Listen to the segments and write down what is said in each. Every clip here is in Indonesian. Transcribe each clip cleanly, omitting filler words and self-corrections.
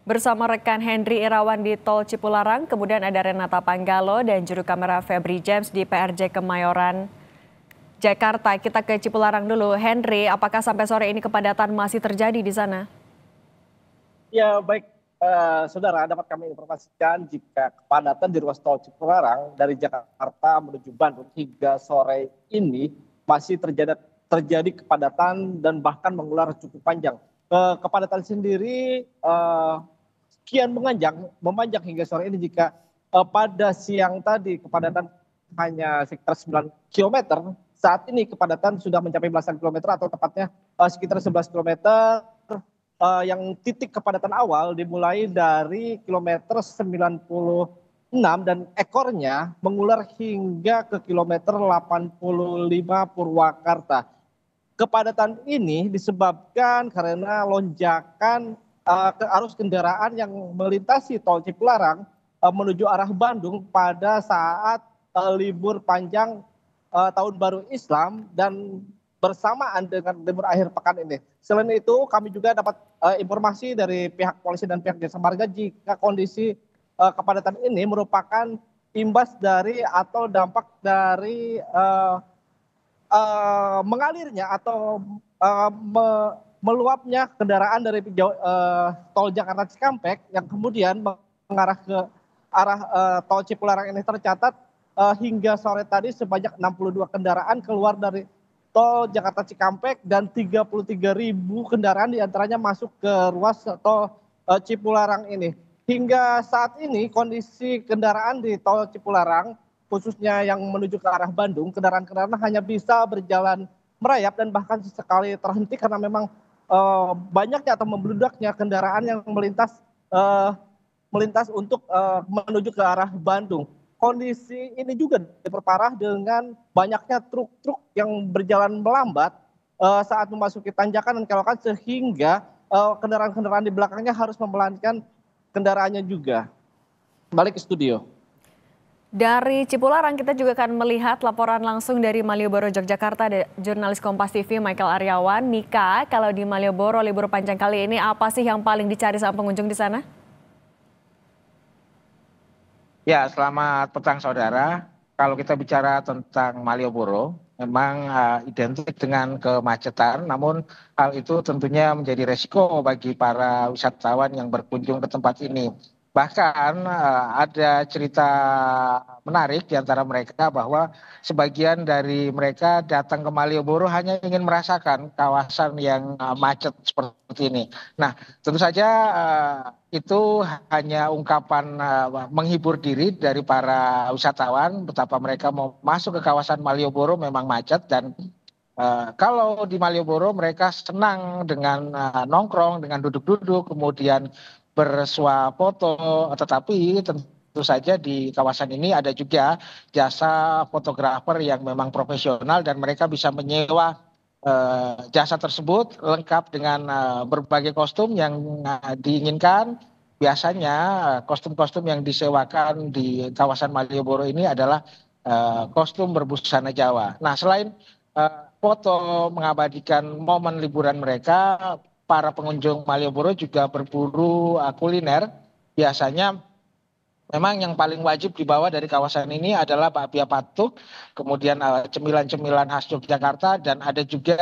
Bersama rekan Henry Irawan di Tol Cipularang, kemudian ada Renata Panggalo dan juru kamera Febri James di PRJ Kemayoran, Jakarta. Kita ke Cipularang dulu. Henry, apakah sampai sore ini kepadatan masih terjadi di sana? Ya baik, saudara, dapat kami informasikan jika kepadatan di ruas tol Cipularang dari Jakarta menuju Bandung hingga sore ini masih terjadi kepadatan dan bahkan mengular cukup panjang. Kepadatan sendiri kian memanjang hingga sore ini jika pada siang tadi kepadatan hanya sekitar 9 kilometer, saat ini kepadatan sudah mencapai belasan kilometer atau tepatnya sekitar 11 kilometer. Yang titik kepadatan awal dimulai dari kilometer 96 dan ekornya mengular hingga ke kilometer 85 Purwakarta. Kepadatan ini disebabkan karena lonjakan ke arus kendaraan yang melintasi tol Cipularang menuju arah Bandung pada saat libur panjang tahun baru Islam dan bersamaan dengan libur akhir pekan ini. Selain itu, kami juga dapat informasi dari pihak polisi dan pihak jasa marga jika kondisi kepadatan ini merupakan imbas dari atau dampak dari mengalirnya atau meluapnya kendaraan dari tol Jakarta Cikampek yang kemudian mengarah ke arah tol Cipularang ini tercatat hingga sore tadi sebanyak 62 kendaraan keluar dari tol Jakarta Cikampek dan 33.000 kendaraan diantaranya masuk ke ruas tol Cipularang ini. Hingga saat ini kondisi kendaraan di tol Cipularang khususnya yang menuju ke arah Bandung, kendaraan-kendaraan hanya bisa berjalan merayap dan bahkan sesekali terhenti karena memang banyaknya atau membludaknya kendaraan yang melintas untuk menuju ke arah Bandung. Kondisi ini juga diperparah dengan banyaknya truk-truk yang berjalan melambat saat memasuki tanjakan dan kelokan sehingga kendaraan-kendaraan di belakangnya harus memelankan kendaraannya juga. Balik ke studio. Dari Cipularang kita juga akan melihat laporan langsung dari Malioboro, Yogyakarta, ada jurnalis Kompas TV Michael Aryawan. Mika, kalau di Malioboro libur panjang kali ini apa sih yang paling dicari sama pengunjung di sana? Ya, selamat petang saudara. Kalau kita bicara tentang Malioboro, memang identik dengan kemacetan, namun hal itu tentunya menjadi resiko bagi para wisatawan yang berkunjung ke tempat ini. Bahkan ada cerita menarik di antara mereka bahwa sebagian dari mereka datang ke Malioboro hanya ingin merasakan kawasan yang macet seperti ini. Nah, tentu saja itu hanya ungkapan menghibur diri dari para wisatawan betapa mereka mau masuk ke kawasan Malioboro memang macet dan kalau di Malioboro mereka senang dengan nongkrong, dengan duduk-duduk, kemudian bersuah foto, tetapi tentu saja di kawasan ini ada juga jasa fotografer yang memang profesional dan mereka bisa menyewa jasa tersebut lengkap dengan berbagai kostum yang diinginkan. Biasanya kostum-kostum yang disewakan di kawasan Malioboro ini adalah kostum berbusana Jawa. Nah, selain foto mengabadikan momen liburan mereka, para pengunjung Malioboro juga berburu kuliner. Biasanya memang yang paling wajib dibawa dari kawasan ini adalah bakpia patuk, kemudian cemilan-cemilan khas Yogyakarta, dan ada juga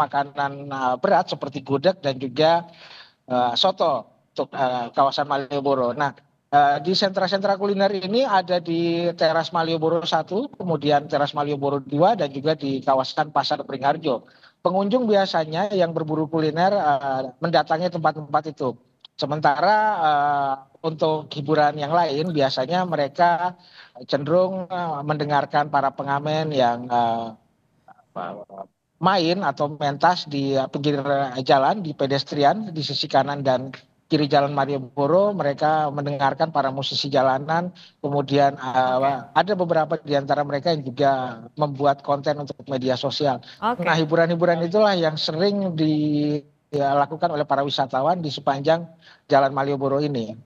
makanan berat seperti gudeg dan juga soto untuk kawasan Malioboro. Nah, di sentra-sentra kuliner ini ada di Teras Malioboro 1, kemudian Teras Malioboro 2, dan juga di kawasan Pasar Beringharjo. Pengunjung biasanya yang berburu kuliner mendatangi tempat-tempat itu. Sementara untuk hiburan yang lain biasanya mereka cenderung mendengarkan para pengamen yang main atau mentas di pinggir jalan, di pedestrian di sisi kanan dan kiri jalan Malioboro. Mereka mendengarkan para musisi jalanan, kemudian ada beberapa di antara mereka yang juga membuat konten untuk media sosial. Nah, Oke. hiburan-hiburan itulah yang sering dilakukan oleh para wisatawan di sepanjang jalan Malioboro ini.